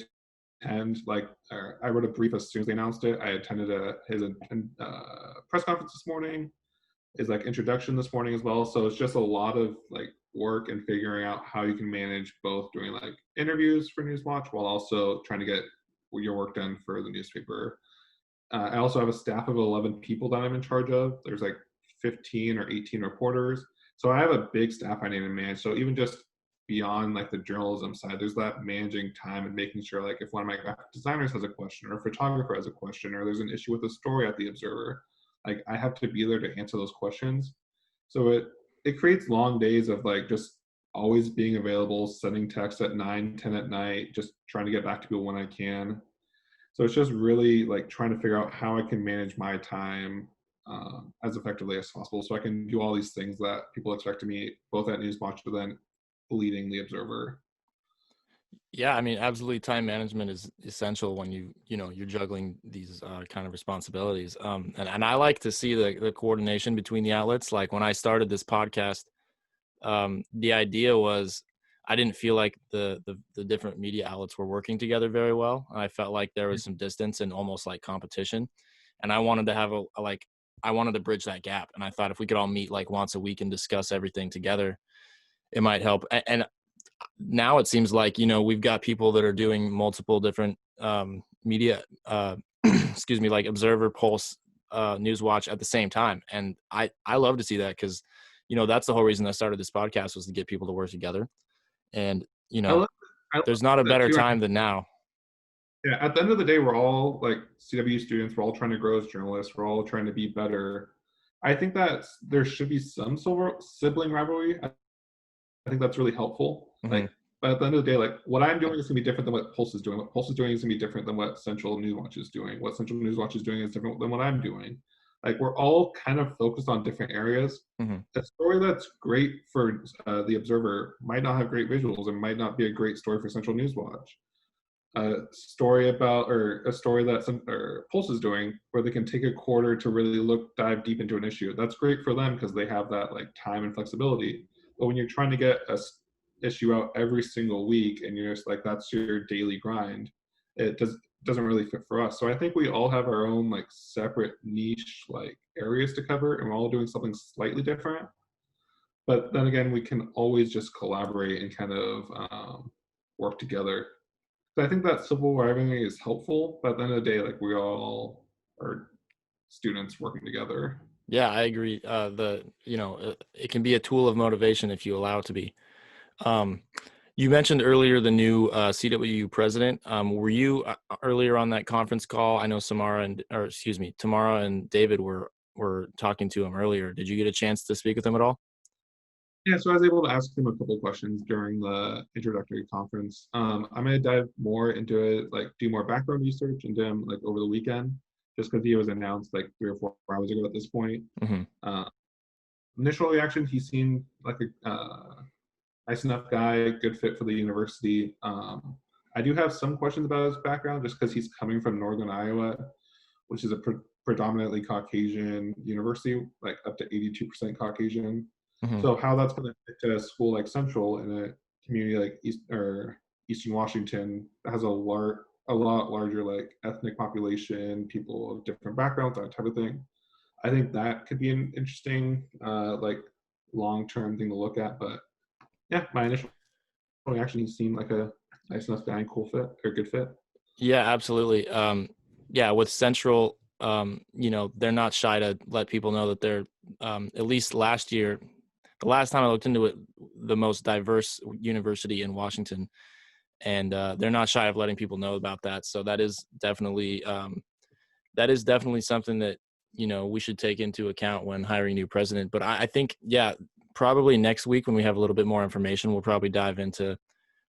attend, I wrote a brief as soon as they announced it. I attended his press conference this morning. His introduction this morning as well. So it's just a lot of work and figuring out how you can manage both doing interviews for Newswatch while also trying to get your work done for the newspaper. I also have a staff of 11 people that I'm in charge of. There's 15 or 18 reporters. So I have a big staff I need to manage. So even just beyond the journalism side, there's that managing time and making sure if one of my graphic designers has a question or a photographer has a question or there's an issue with a story at the Observer, I have to be there to answer those questions. So it creates long days of just always being available, sending texts at 9, 10 at night, just trying to get back to people when I can. So it's just really trying to figure out how I can manage my time as effectively as possible so I can do all these things that people expect of me, both at Newswatch but then leading the Observer. Yeah, I mean, absolutely. Time management is essential when you're juggling these kind of responsibilities. And I like to see the coordination between the outlets. Like when I started this podcast, the idea was I didn't feel like the different media outlets were working together very well. I felt like there was some distance and almost competition. And I wanted to have I wanted to bridge that gap. And I thought if we could all meet once a week and discuss everything together, it might help. And now it seems like we've got people that are doing multiple different media excuse me, Observer, Pulse, Newswatch at the same time, and I love to see that because that's the whole reason I started this podcast, was to get people to work together. And there's not a better time than now. Yeah, at the end of the day, we're all CWU students, we're all trying to grow as journalists, we're all trying to be better. I think that there should be some sibling rivalry. I think that's really helpful. Mm-hmm. But at the end of the day, what I'm doing is going to be different than what Pulse is doing. What Pulse is doing is going to be different than what Central Newswatch is doing. What Central Newswatch is doing is different than what I'm doing. We're all kind of focused on different areas. Mm-hmm. A story that's great for the Observer might not have great visuals and might not be a great story for Central Newswatch. A story that Pulse is doing, where they can take a quarter to dive deep into an issue, that's great for them because they have that time and flexibility. But when you're trying to get a issue out every single week and you're just that's your daily grind, it doesn't really fit for us. So I think we all have our own separate niche areas to cover, and we're all doing something slightly different. But then again, we can always just collaborate and kind of work together. So I think that civil rivalry is helpful, but at the end of the day, we all are students working together. Yeah, I agree. It can be a tool of motivation if you allow it to be. You mentioned earlier the new CWU president. Were you earlier on that conference call? I know Tamara and David were talking to him earlier. Did you get a chance to speak with him at all? Yeah, so I was able to ask him a couple of questions during the introductory conference. I'm going to dive more into it, like do more background research into him like over the weekend, just because he was announced like 3 or 4 hours ago at this point. Mm-hmm. Initial reaction, he seemed like a nice enough guy, good fit for the university. I do have some questions about his background just because he's coming from Northern Iowa, which is a predominantly Caucasian university, like up to 82% Caucasian. Mm-hmm. So how that's going to fit to a school like Central in a community like Eastern Washington that has a lot larger like ethnic population, people of different backgrounds, that type of thing. I think that could be an interesting like long-term thing to look at. But yeah, my initial reaction, he seemed like a nice enough guy, cool fit or good fit. Yeah, absolutely. Yeah, with Central, they're not shy to let people know that they're at least last year. The last time I looked into it, the most diverse university in Washington, and they're not shy of letting people know about that. So that is definitely something that we should take into account when hiring a new president. But I think, yeah, probably next week when we have a little bit more information, we'll probably dive into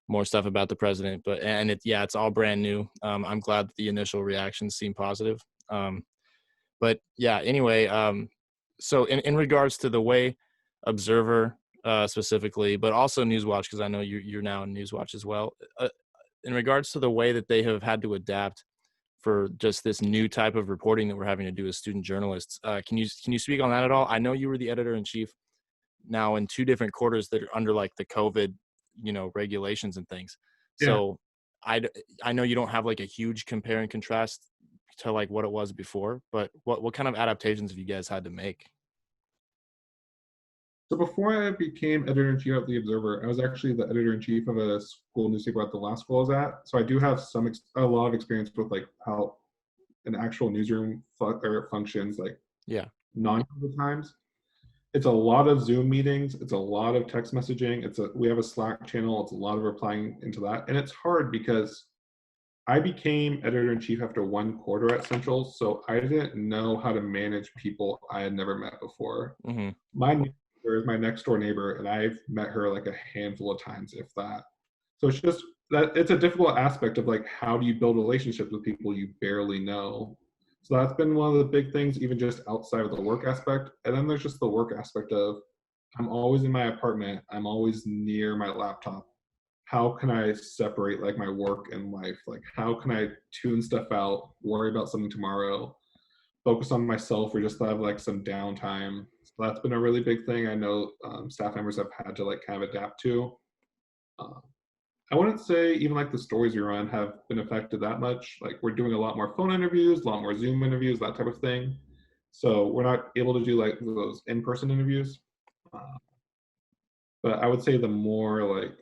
more stuff about the president. But it's all brand new. I'm glad that the initial reactions seem positive. But yeah, anyway, so in regards to the way Observer specifically, but also Newswatch, because I know you're now in Newswatch as well. In regards to the way that they have had to adapt for just this new type of reporting that we're having to do as student journalists, can you speak on that at all? I know you were the editor-in-chief now in 2 different quarters that are under like the COVID, regulations and things. Yeah. So I know you don't have like a huge compare and contrast to like what it was before, but what kind of adaptations have you guys had to make? So before I became editor-in-chief of the Observer, I was actually the editor-in-chief of a school newspaper at the last school I was at. So I do have a lot of experience with like how an actual newsroom functions, like non-COVID times. It's a lot of Zoom meetings. It's a lot of text messaging. We have a Slack channel. It's a lot of replying into that, and it's hard because I became editor-in-chief after 1 quarter at Central, so I didn't know how to manage people I had never met before. Mm-hmm. My neighbor is my next door neighbor, and I've met her like a handful of times, if that. So it's just that it's a difficult aspect of like how do you build relationships with people you barely know. So that's been one of the big things, even just outside of the work aspect. And then there's just the work aspect of I'm always in my apartment. I'm always near my laptop. How can I separate like my work and life? Like how can I tune stuff out, worry about something tomorrow, focus on myself, or just have like some downtime? So that's been a really big thing I know staff members have had to like kind of adapt to. I wouldn't say even like the stories we run have been affected that much. Like we're doing a lot more phone interviews, a lot more Zoom interviews, that type of thing. So we're not able to do like those in-person interviews. But I would say the more like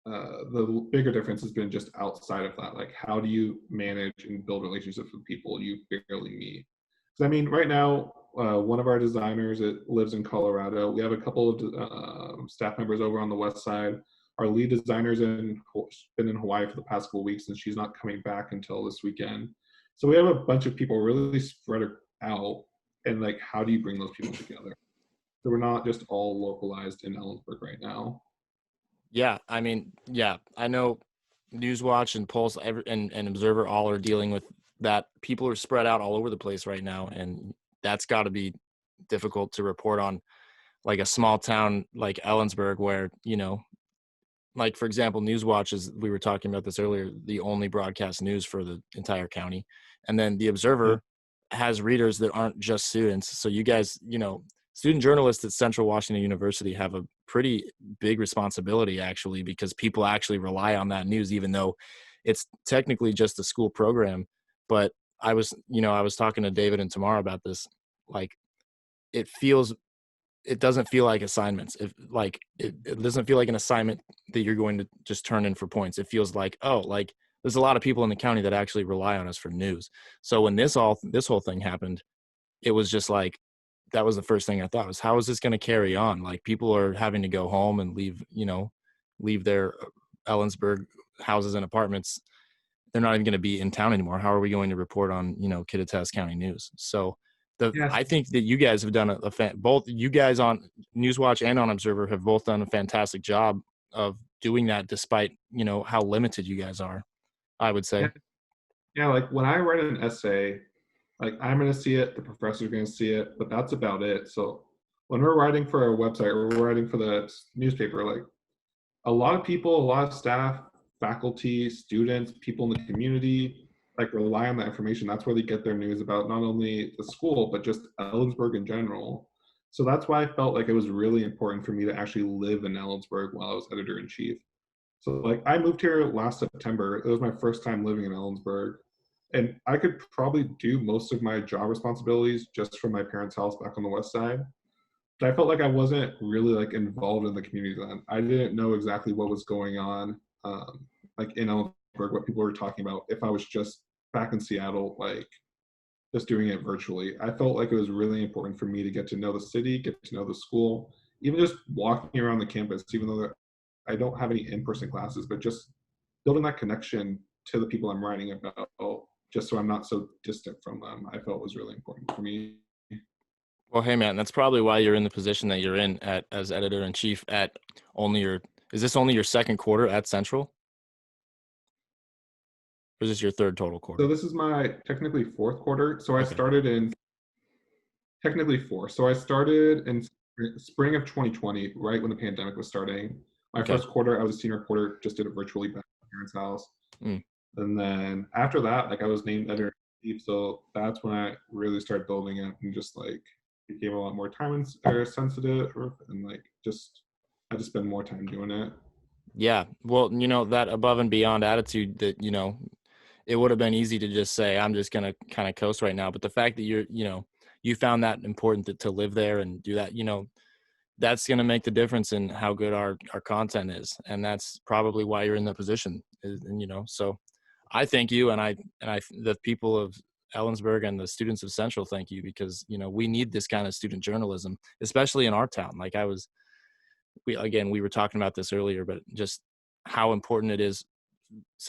the bigger difference has been just outside of that. Like how do you manage and build relationships with people you barely meet? Because I mean, right now, one of our designers lives in Colorado. We have a couple of staff members over on the west side. Our lead designer's been in Hawaii for the past couple of weeks, and she's not coming back until this weekend. So we have a bunch of people really spread out, and like, how do you bring those people together? So we're not just all localized in Ellensburg right now. Yeah, I mean, yeah, I know Newswatch and Pulse and Observer all are dealing with that. People are spread out all over the place right now, and that's got to be difficult to report on, like a small town like Ellensburg, where like, for example, Newswatch is, we were talking about this earlier, the only broadcast news for the entire county. And then the Observer has readers that aren't just students. So you guys, student journalists at Central Washington University have a pretty big responsibility, actually, because people actually rely on that news, even though it's technically just a school program. But I was talking to David and Tamara about this. Like, it doesn't feel like assignments. It doesn't feel like an assignment that you're going to just turn in for points. It feels like, there's a lot of people in the county that actually rely on us for news. So when this whole thing happened, it was just like, that was the first thing I thought was, how is this going to carry on? Like, people are having to go home and leave, leave their Ellensburg houses and apartments, they're not even going to be in town anymore. How are we going to report on, Kittitas County news? So Yes. I think that you guys have done both you guys on Newswatch and on Observer have both done a fantastic job of doing that, despite, how limited you guys are, I would say. Yeah, like when I write an essay, like I'm going to see it, the professor's going to see it, but that's about it. So when we're writing for our website or we're writing for the newspaper, like a lot of people, a lot of staff, faculty, students, people in the community, like rely on that information. That's where they get their news about not only the school, but just Ellensburg in general. So that's why I felt like it was really important for me to actually live in Ellensburg while I was editor-in-chief. So like I moved here last September. It was my first time living in Ellensburg. And I could probably do most of my job responsibilities just from my parents' house back on the west side. But I felt like I wasn't really like involved in the community then. I didn't know exactly what was going on, like in Ellensburg, what people were talking about. If I was just back in Seattle, like just doing it virtually, I felt like it was really important for me to get to know the city, get to know the school, even just walking around the campus, even though I don't have any in-person classes, but just building that connection to the people I'm writing about, just so I'm not so distant from them, I felt was really important for me. Well, hey man, that's probably why you're in the position that you're in as editor-in-chief at is this only your second quarter at Central? Or is this your third total quarter? So this is my technically fourth quarter. So I started in technically four. So I started in spring of 2020, right when the pandemic was starting. My first quarter, I was a senior reporter, just did it virtually back at my parents' house. And then after that, like I was named editor-in-chief. So that's when I really started building it and just like became a lot more time sensitive and like I just spend more time doing it. Yeah. Well, that above and beyond attitude that, it would have been easy to just say, I'm just going to kind of coast right now. But the fact that you found that important to live there and do that, that's going to make the difference in how good our content is. And that's probably why you're in the position. And, so I thank you. And the people of Ellensburg and the students of Central thank you, because, we need this kind of student journalism, especially in our town. Like we were talking about this earlier, but just how important it is,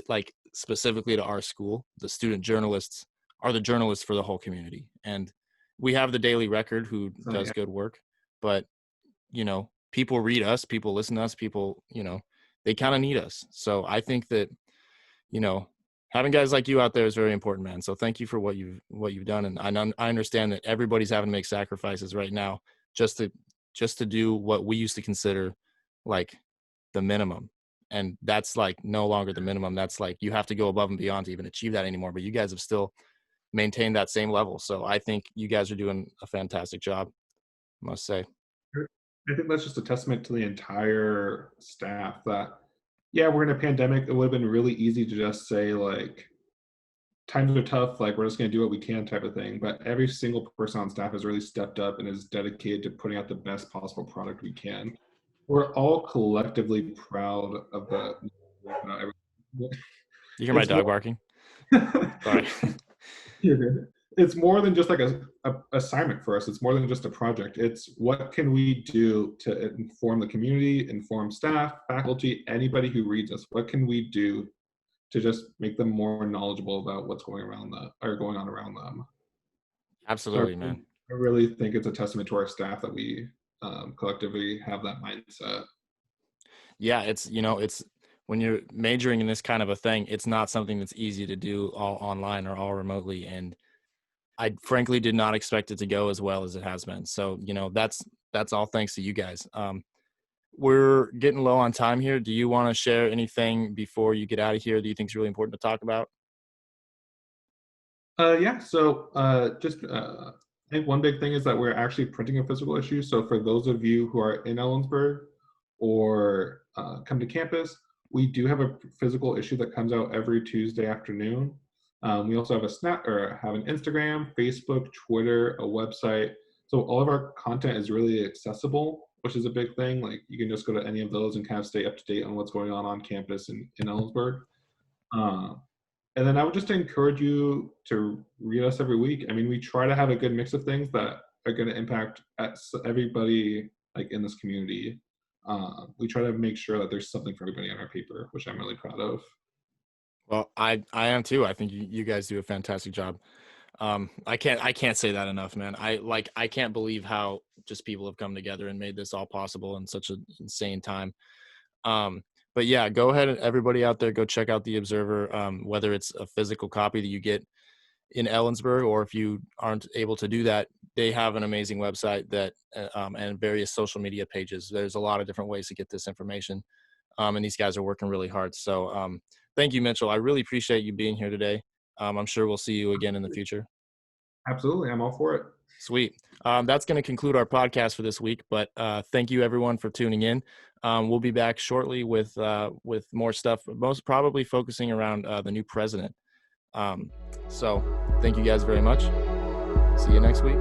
like specifically to our school. The student journalists are the journalists for the whole community. And we have the Daily Record who does good work, but people read us, people listen to us, people, they kind of need us. So I think that, having guys like you out there is very important, man. So thank you for what you've done. And I understand that everybody's having to make sacrifices right now just to do what we used to consider like the minimum. And that's like no longer the minimum. That's like, you have to go above and beyond to even achieve that anymore. But you guys have still maintained that same level. So I think you guys are doing a fantastic job, I must say. I think that's just a testament to the entire staff that, yeah, we're in a pandemic. It would have been really easy to just say like, times are tough, like we're just going to do what we can type of thing. But every single person on staff has really stepped up and is dedicated to putting out the best possible product we can. We're all collectively proud of the. You hear my dog barking? Sorry. It's more than just like a assignment for us. It's more than just a project. It's what can we do to inform the community, inform staff, faculty, anybody who reads us. What can we do to just make them more knowledgeable about what's going on around them? Absolutely, so man. I really think it's a testament to our staff that we collectively have that mindset. Yeah, it's when you're majoring in this kind of a thing, it's not something that's easy to do all online or all remotely. And I frankly did not expect it to go as well as it has been. So, that's all thanks to you guys. We're getting low on time here. Do you want to share anything before you get out of here that you think is really important to talk about? Yeah, so I think one big thing is that we're actually printing a physical issue. So for those of you who are in Ellensburg or come to campus, we do have a physical issue that comes out every Tuesday afternoon. We also have have an Instagram, Facebook, Twitter, a website. So all of our content is really accessible, which is a big thing. Like you can just go to any of those and kind of stay up to date on what's going on campus in Ellensburg. And then I would just encourage you to read us every week. I mean, we try to have a good mix of things that are going to impact everybody like in this community. We try to make sure that there's something for everybody on our paper, which I'm really proud of. Well, I am too. I think you guys do a fantastic job. I can't say that enough, man. I can't believe how just people have come together and made this all possible in such an insane time. But yeah, go ahead, everybody out there, go check out the Observer, whether it's a physical copy that you get in Ellensburg, or if you aren't able to do that, they have an amazing website that and various social media pages. There's a lot of different ways to get this information, and these guys are working really hard. So thank you, Mitchell. I really appreciate you being here today. I'm sure we'll see you again in the future. Absolutely, I'm all for it. Sweet. That's going to conclude our podcast for this week, but thank you everyone for tuning in. We'll be back shortly with more stuff, most probably focusing around the new president. So thank you guys very much. See you next week.